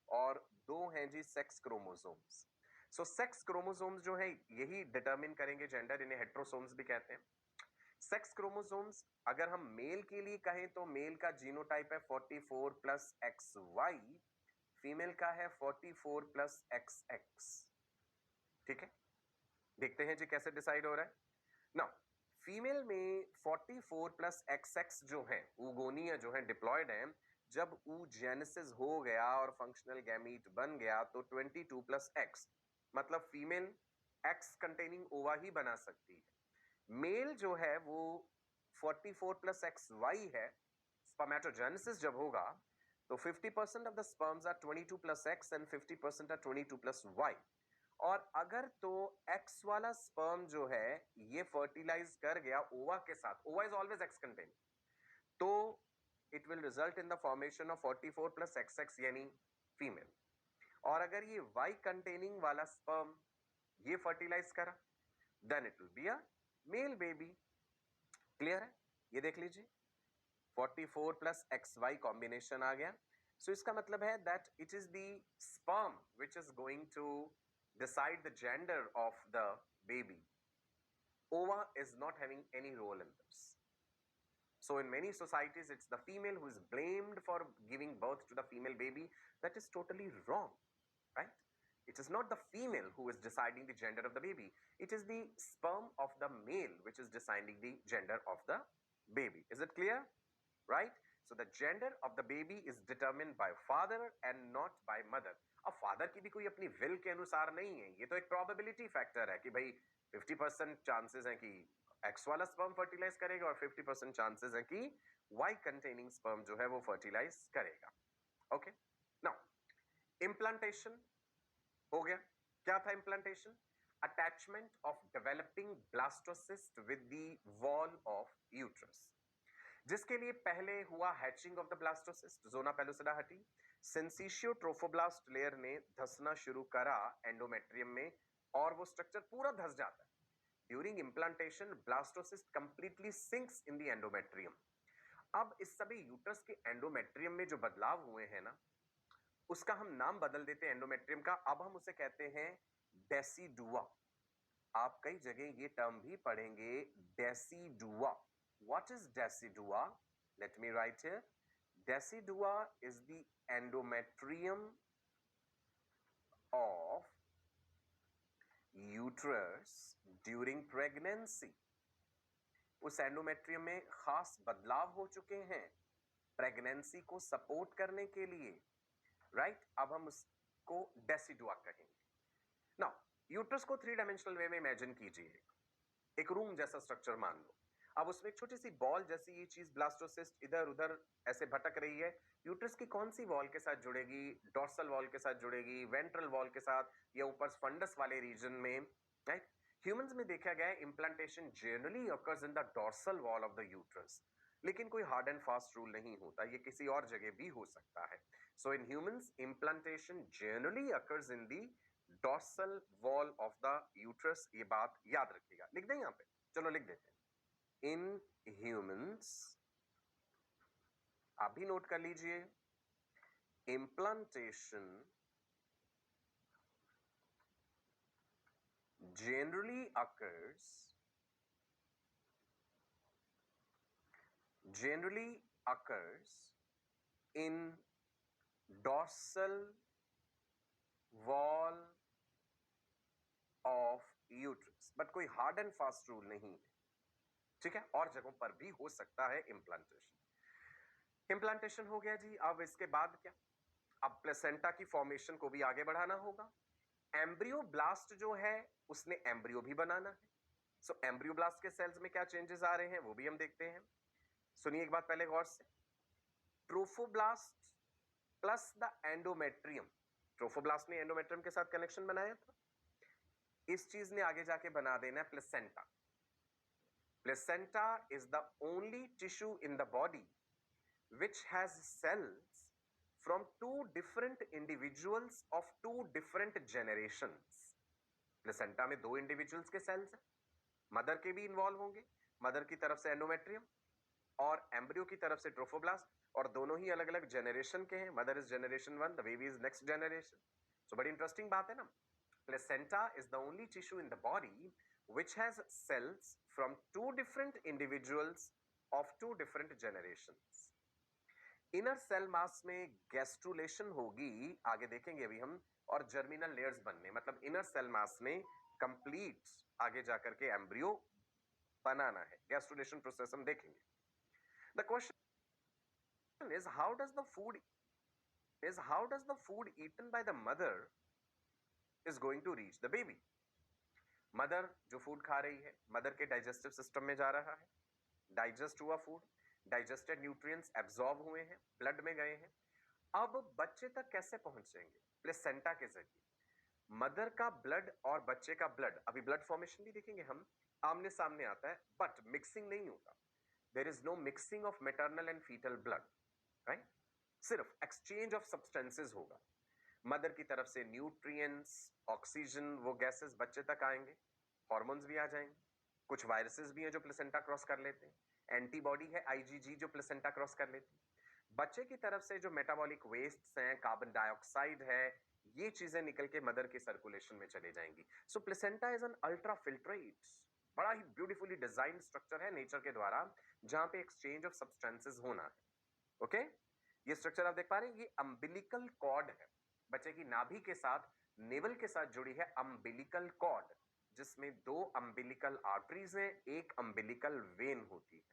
और 2 हैं जी sex chromosomes. So sex chromosomes जो है यही डिटरमिन करेंगे जेंडर, इन्हें हेट्रोसोम्स भी कहते हैं। सेक्स क्रोमोसोम्स अगर हम मेल के लिए कहें तो मेल का जीनोटाइप है 44 प्लस XY, फीमेल का है 44 प्लस XX। ठीक है, देखते हैं जी कैसे डिसाइड हो रहा है। नाउ फीमेल में 44 प्लस XX जो है, ऊगोनिया जो है डिप्लॉयड है, जब ऊजेनेसिस हो गया और फंक्शनल गैमीट बन गया तो 22 प्लस X, मतलब फीमेल X कंटेनिंग ओवा ही बना सकती है। मेल जो है वो 44 प्लस XY है। स्पर्मेटोजेनेसिस जब होगा तो 50% of the sperms are 22 plus X and 50% are 22 plus Y, और अगर तो एक्स वाला स्पर्म जो है ये फर्टिलाइज कर गया ओवा के साथ, ova is always X containing, तो it will result in the formation of 44 plus XX यानी फीमेल। और अगर ये वाई कंटेनिंग वाला स्पर्म ये फर्टिलाइज करा, then it will be a male baby. Clear है? ये देख लीजिए 44 प्लस XY कॉम्बिनेशन आ गया। सो इसका मतलब है that it is the sperm which is going to decide the gender of the baby. Ova is not having any role in this. So in many societies, it's the female who is blamed for giving birth to the female baby. That is totally wrong, right? It is not the female who is deciding the gender of the baby. It is the sperm of the male which is deciding the gender of the baby. Is it clear? Right? So the gender of the baby is determined by father and not by mother. अब father की भी कोई अपनी will के अनुसार नहीं है, ये तो एक प्रोबेबिलिटी फैक्टर है कि भाई 50% चांसेस हैं कि एक्स वाला स्पर्म फर्टिलाइज करेगा और 50% चांसेस है कि वाई कंटेनिंग स्पर्म जो है वो फर्टिलाइज करेगा। ओके, नाउ इम्प्लांटेशन हो गया। क्या था implantation? Attachment of developing blastocyst with the wall of uterus, जिसके लिए पहले हुआ hatching of the blastocyst, zona pellucida हटी, सिंसिशियो ट्रोफोब्लास्ट लेयर ने धसना शुरू करा एंडोमेट्रियम में और वो स्ट्रक्चर पूरा धस जाता है। During implantation blastocyst completely sinks in the endometrium. अब इस सभी यूट्रस के एंडोमेट्रियम में जो बदलाव हुए हैं ना, उसका हम नाम बदल देते हैं एंडोमेट्रियम का। अब हम उसे कहते हैं डेसिडुआ। आप कई जगह ये टर्म भी पढ़ेंगे, decidua. What is decidua? Let me write here. Decidua is the endometrium of uterus during pregnancy. उस एंडोमेट्रियम में खास बदलाव हो चुके हैं प्रेगनेंसी को सपोर्ट करने के लिए, राइट? अब हम उसको डेसिडुआ कहेंगे। नाउ यूट्रस को 3 डायमेंशनल वे में इमेजिन कीजिए, एक रूम जैसा स्ट्रक्चर मान लो। अब उसमें एक छोटी सी बॉल जैसी ये चीज ब्लास्टोसिस्ट इधर उधर ऐसे भटक रही है। यूट्रस की कौन सी वॉल के साथ जुड़ेगी? डॉर्सल वॉल के साथ जुड़ेगी, वेंट्रल वॉल के साथ, या ऊपर फंडस वाले रीजन में, राइट? ह्यूमंस में देखा गया है implantation generally occurs in the dorsal wall of the uterus, लेकिन कोई हार्ड एंड फास्ट रूल नहीं होता, ये किसी और जगह भी हो सकता है। So in humans implantation generally occurs in the dorsal wall of the uterus. ये बात याद रखिएगा, लिख दें यहां पे, चलो लिख देते हैं। In humans, आप भी नोट कर लीजिए, implantation generally occurs in dorsal wall of uterus, but कोई हार्ड एंड फास्ट रूल नहीं है, ठीक है? और जगहों पर भी हो सकता है इम्प्लांटेशन। इम्प्लांटेशन हो गया जी। अब इसके बाद क्या? अब प्लेसेंटा की फॉर्मेशन को भी आगे बढ़ाना होगा। एम्ब्रियो ब्लास्ट जो है उसने एम्ब्रियो भी बनाना है। सो एम्ब्रियो ब्लास्ट के सेल्स में क्या चेंजेस आ रहे हैं वो भी हम देखते हैं। सुनिए एक बात पहले गौर से, trophoblast plus the endometrium, trophoblast ने एंडोमेट्रियम के साथ कनेक्शन बनाया था, इस चीज ने आगे जाके बना देना है placenta. Placenta is the only tissue in the body which has cells from 2 different individuals of 2 different generations. Placenta में 2 individuals के cells हैं, मदर के भी इन्वॉल्व होंगे, मदर की तरफ से एंडोमेट्रियम और एम्ब्रियो की तरफ से ट्रोफोब्लास्ट, और दोनों ही अलग अलग जनरेशन के हैं। Mother is generation 1, the baby is next generation. So बड़ी इंटरेस्टिंग बात है ना। Placenta is the only tissue in the body which has cells from 2 different individuals of 2 different generations. Inner cell mass में gastrulation होगी, आगे देखेंगे अभी हम, और जर्मिनल लेयर्स बनने, मतलब इनर सेल मास में कंप्लीट आगे जाकर के एम्ब्रियो बनाना है। गैस्ट्रुलेशन प्रोसेस हम देखेंगे। The question is how does the food eaten by the mother is going to reach the baby. Mother जो फूड खा रही है, मदर के डाइजेस्टिव सिस्टम में जा रहा है, डाइजेस्ट हुआ फूड, डाइजेस्टेड न्यूट्रिएंट्स एब्जॉर्ब हुए हैं, ब्लड में गए हैं, अब बच्चे तक कैसे पहुंचेंगे? प्लेसेंटा के जरिए। मदर का ब्लड और बच्चे का ब्लड, अभी ब्लड फॉर्मेशन भी देखेंगे हम, आमने सामने आता है, बट मिक्सिंग नहीं होता. There is no mixing of maternal and foetal blood, right? सिर्फ एक्सचेंज ऑफ सब्सटेंसेस होगा. मदर की तरफ से न्यूट्रिएंट्स, ऑक्सीजन, वो गैसेस बच्चे तक आएंगे, हॉर्मोन्स भी आ जाएंगे, कुछ वायरसेस भी हैं जो प्लेसेंटा क्रॉस कर लेते हैं, एंटीबॉडी है आईजीजी जो प्लेसेंटा क्रॉस कर लेती है. बच्चे की तरफ से जो मेटाबॉलिक वेस्ट्स हैं, कार्बन डाइऑक्साइड है, ये चीजें निकल के मदर के सर्कुलेशन में चले जाएंगी. So placenta is an ultra filtrate, बड़ा ही ब्यूटीफुली डिजाइन स्ट्रक्चर है नेचर के द्वारा, जहां पे एक्सचेंज ऑफ सब्सटेंसेस होना है. ओके, ये स्ट्रक्चर आप देख पा रहे हैं, ये अम्बिलिकल कॉर्ड है, बच्चे की नाभि के साथ, नेवल के साथ जुड़ी है अम्बिलिकल कॉर्ड, जिसमें 2 अम्बिलिकल आर्टरीज हैं, एक अम्बिलिकल वेन होती है.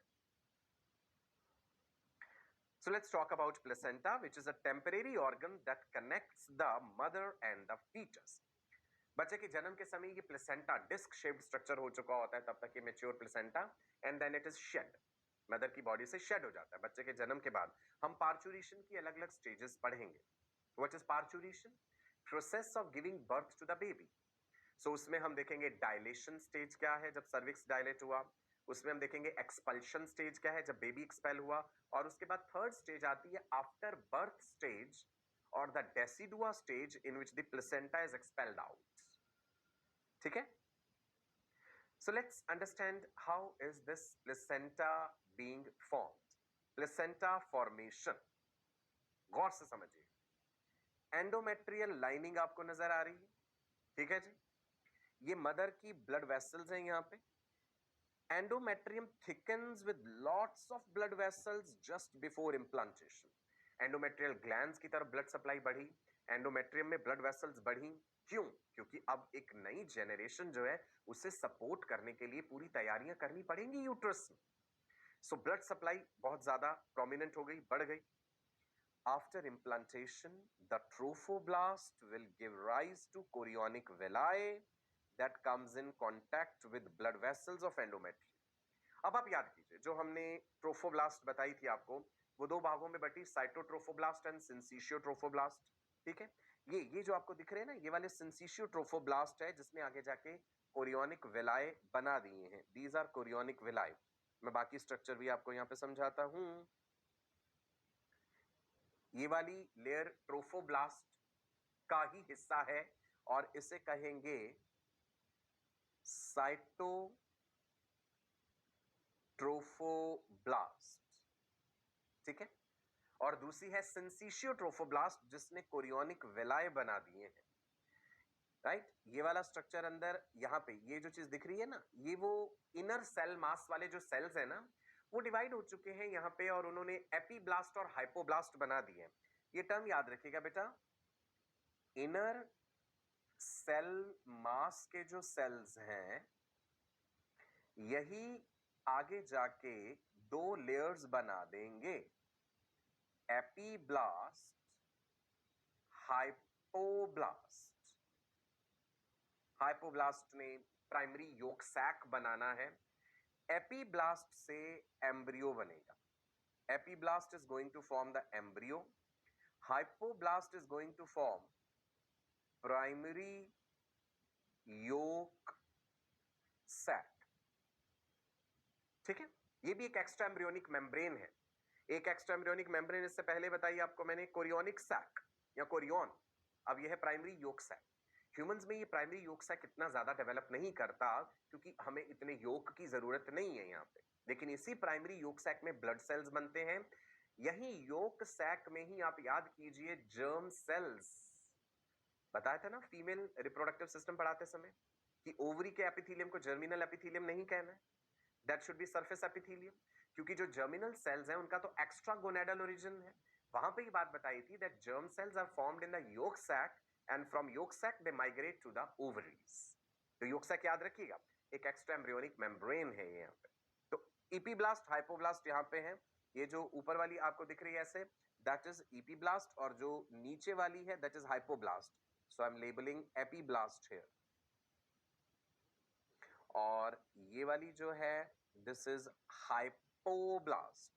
So let's talk about placenta, which is a temporary organ that connects the mother and the fetus. बच्चे के जन्म के समय ये प्लेसेंटा डिस्क शेप्ड स्ट्रक्चर हो चुका होता है, तब तक ये mature placenta, and then it is shed, mother की बॉडी से शेड हो जाता है. बच्चे के जन्म के बाद हम पार्चुरेशन की अलग अलग स्टेजेस पढ़ेंगे. What is parturition? Process of giving birth to the baby. So उसमें हम देखेंगे डायलेशन स्टेज क्या है, जब सर्विक्स डायलेट हुआ. उसमें हम देखेंगे एक्सपल्शन स्टेज क्या है, जब बेबी एक्सपेल हुआ. और उसके बाद थर्ड स्टेज आती है आफ्टर बर्थ स्टेज, और the decidua stage in which the placenta is expelled out. ठीक है? So let's understand how is this placenta being formed. Placenta formation. गौर से समझिए. एंडोमेट्रियल लाइनिंग आपको नजर आ रही है, ठीक है जी? ये मदर की ब्लड वेसल्स हैं यहां पे. Endometrium thickens with lots of blood vessels just before implantation. Endometrial glands की तरफ ब्लड सप्लाई बढ़ी, एंडोमेट्रियम में ब्लड वेसल्स बढ़ी. क्यों? क्योंकि अब एक नई जेनरेशन जो है उसे सपोर्ट करने के लिए पूरी तैयारियां करनी पड़ेंगी यूट्रस में. सो ब्लड सप्लाई बहुत ज्यादा प्रोमिनेंट हो गई, बढ़ गई. After implantation, the trophoblast will give rise to chorionic villi that comes in contact with blood vessels of endometrium. अब आप याद कीजिए, जो हमने ट्रोफोब्लास्ट बताई थी आपको, वो 2 भागों में बटी, साइटोट्रोफोब्लास्ट एंड सिंसिशियोट्रोफोब्लास्ट. ठीक है? ये जो आपको दिख रहे हैं ना, ये वाले सिंसिशियोट्रोफोब्लास्ट है, जिसने आगे जाके कोरियोनिक विलाय बना दिए हैं. These are chorionic विलाय. मैं बाकी स्ट्रक्चर भी आपको यहां पे समझाता हूं. ये वाली लेयर ट्रोफोब्लास्ट का ही हिस्सा है, और इसे कहेंगे साइटोट्रोफोब्लास्ट. ठीक है? और दूसरी है सिंसिशियोट्रोफोब्लास्ट, जिसने कोरियोनिक विलाय बना दिए हैं. राइट? ये वाला स्ट्रक्चर अंदर, यहां पे ये जो चीज दिख रही है ना, ये वो इनर सेल मास वाले जो सेल्स है ना, वो डिवाइड हो चुके हैं यहां पे, और उन्होंने एपीब्लास्ट और हाइपोब्लास्ट बना दिए हैं. ये टर्म याद रखिएगा बेटा. इनर सेल मास के जो सेल्स हैं, यही आगे जाके 2 लेयर्स बना देंगे, एपीब्लास्ट, हाइपोब्लास्ट. हाइपोब्लास्ट ने प्राइमरी योक सैक बनाना है. एपीब्लास्ट से एम्ब्रियो बनेगा. Epiblast is going to form the embryo. Hypoblast is going to form primary yolk sac. ठीक है? ये भी एक एक्स्ट्रा एम्ब्रियोनिक मेम्ब्रेन है. एक एक्स्ट्रा एम्ब्रियोनिक मेम्ब्रेन इससे पहले बताई आपको मैंने, कोरियोनिक सैक या कोरियोन. अब यह है प्राइमरी योक सैक. ह्यूमंस में ये प्राइमरी योक सैक इतना ज्यादा डेवलप नहीं करता, क्योंकि हमें इतने योक की जरूरत नहीं है यहां पे. लेकिन इसी प्राइमरी योक सैक में ब्लड सेल्स बनते हैं. यही योक सैक में ही आप याद कीजिए जर्म सेल्स. बताया था ना फीमेल रिप्रोडक्टिव सिस्टम पढ़ाते समय कि ओवरी के एपिथेलियम को जर्मिनल एपिथेलियम नहीं कहना है, that should be surface epithelium. क्योंकि जो जर्मिनल सेल्स हैं उनका तो एक्स्ट्रा गोनेडल ओरिजिन है. वहां पे ये बात बताई थी that germ cells are formed in the yolk sac, and from yolk sac they migrate to the ovaries. तो योक सैक याद रखिएगा, एक एक्स्ट्रा एम्ब्रियोनिक मेम्ब्रेन है ये यहाँ पे. तो इपीब्लास्ट, हाइपोब्लास्ट यहाँ पे है. ये जो ऊपर वाली आपको दिख रही है ऐसे, दैट इज इपीब्लास्ट, और जो नीचे वाली है that is hypoblast. So I am labelling epiblast here. और ये वाली जो है दिस इज हाइपोब्लास्ट.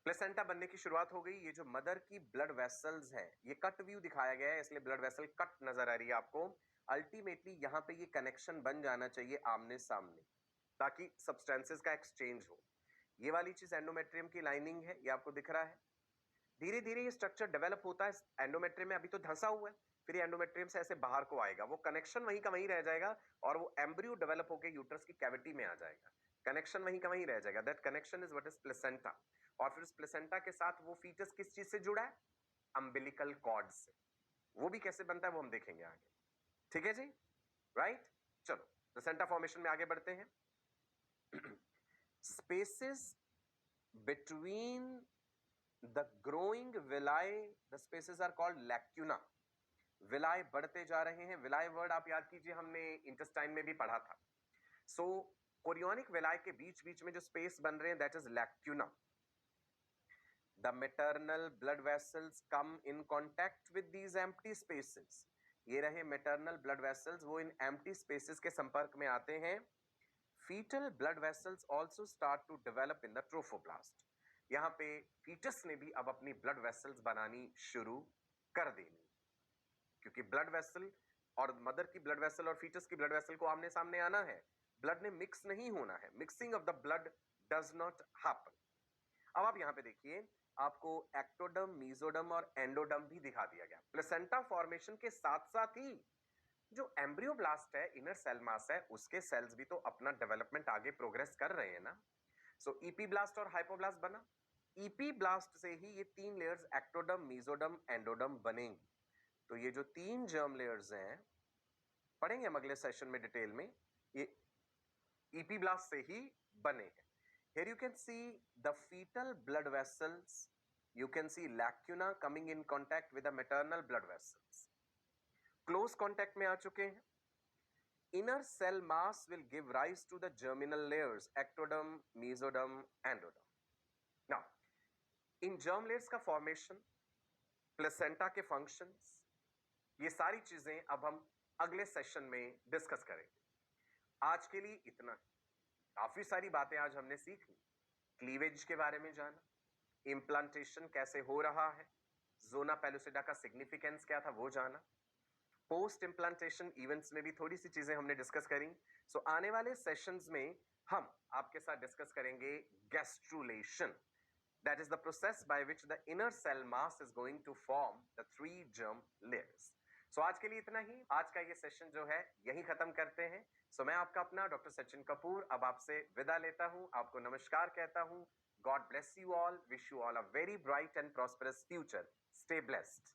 प्लेसेंटा बनने की शुरुआत हो गई। ये जो मदर की ब्लड वेसल्स हैं, ये कट व्यू दिखाया गया है, इसलिए ब्लड वेसल कट नजर आ रही है आपको। अल्टीमेटली यहाँ पे ये कनेक्शन बन जाना चाहिए आमने सामने, ताकि सब्सटेंसेस का एक्सचेंज हो। ये वाली चीज एंडोमेट्रियम की लाइनिंग है, ये आपको दिख रहा है। धीरे धीरे ये स्ट्रक्चर डेवलप होता है। एंडोमेट्रियम में अभी तो धंसा हुआ है, फिर ये एंडोमेट्रियम से ऐसे बाहर को आएगा, वो कनेक्शन वहीं का वहीं रह जाएगा और वो एम्ब्रियो डेवलप होकर यूट्रस की कैविटी में आ जाएगा। कनेक्शन वहीं का वहीं रह जाएगा। That connection is what is placenta. और फिर उस प्लेसेंटा के साथ वो फीटस किस चीज से जुड़ा है? अम्बिलिकल कॉर्ड से। वो भी कैसे बनता है वो हम देखेंगे आगे। ठीक है जी, राइट। चलो प्लेसेंटा फॉर्मेशन में आगे बढ़ते हैं। Spaces between the growing villi, the spaces are called lacuna. Villi बढ़ते जा रहे हैं। विलाय वर्ड आप याद कीजिए, हमने इंटेस्टाइन में भी पढ़ा था। सो कोरियोनिक विलाय के बीच बीच में जो स्पेस बन रहे हैं, that is lacuna. The maternal blood vessels come in contact with these empty spaces. ये रहे maternal blood vessels, वो इन empty spaces के संपर्क में आते हैं। Fetal blood vessels also start to develop in the trophoblast. यहाँ पे fetus ने भी अब अपनी blood vessels बनानी शुरू कर देनी, क्योंकि blood vessel और मदर की blood vessel और fetus की blood vessel को आमने सामने आना है। blood ने mix नहीं होना है। Mixing of the blood does not happen. अब आप यहाँ पे देखिए, आपको एक्टोडर्म, मीजोडर्म और एंडोडर्म भी दिखा दिया गया। प्लेसेंटा फॉर्मेशन के साथ साथ ही जो एम्ब्रियोब्लास्ट है, इनर सेल मास है, उसके सेल्स भी तो अपना डेवलपमेंट आगे प्रोग्रेस कर रहे हैं ना। सो ईपीब्लास्ट और हाइपोब्लास्ट बना। ईपीब्लास्ट से ही ये तीन लेयर्स एक्टोडर्म, मीजोडर्म, एंडोडर्म बनेंगी। तो ये जो तीन जर्म लेयर्स हैं, पढ़ेंगे हम अगले सेशन में डिटेल में, ये ईपीब्लास्ट से ही बने हैं। Here you can see the fetal blood vessels. You can see lacuna coming in contact with the maternal blood vessels. Close contact में आ चुके हैं. Inner cell mass will give rise to the germinal layers, ectoderm, mesoderm, endoderm. Now, in germ layers का formation, placenta के functions, ये सारी चीजें अब हम अगले सेशन में डिस्कस करेंगे। आज के लिए इतना ही। काफी सारी बातें आज हमने सीख ली। क्लीवेज के बारे में जाना, इम्प्लांटेशन कैसे हो रहा है, जोना पेलुसिडा का सिग्निफिकेंस क्या था वो जाना, पोस्ट इम्प्लांटेशन इवेंट्स में भी थोड़ी सी चीजें हमने डिस्कस करी। सो आने वाले सेशंस में हम आपके साथ डिस्कस करेंगे gastrulation. That is the process by which the inner cell mass is going to form the 3 germ layers. So आज के लिए इतना ही। आज का ये सेशन जो है यही खत्म करते हैं। सो मैं आपका अपना डॉक्टर सचिन कपूर अब आपसे विदा लेता हूं, आपको नमस्कार कहता हूं। God bless you all, wish you all a very bright and prosperous future. Stay blessed.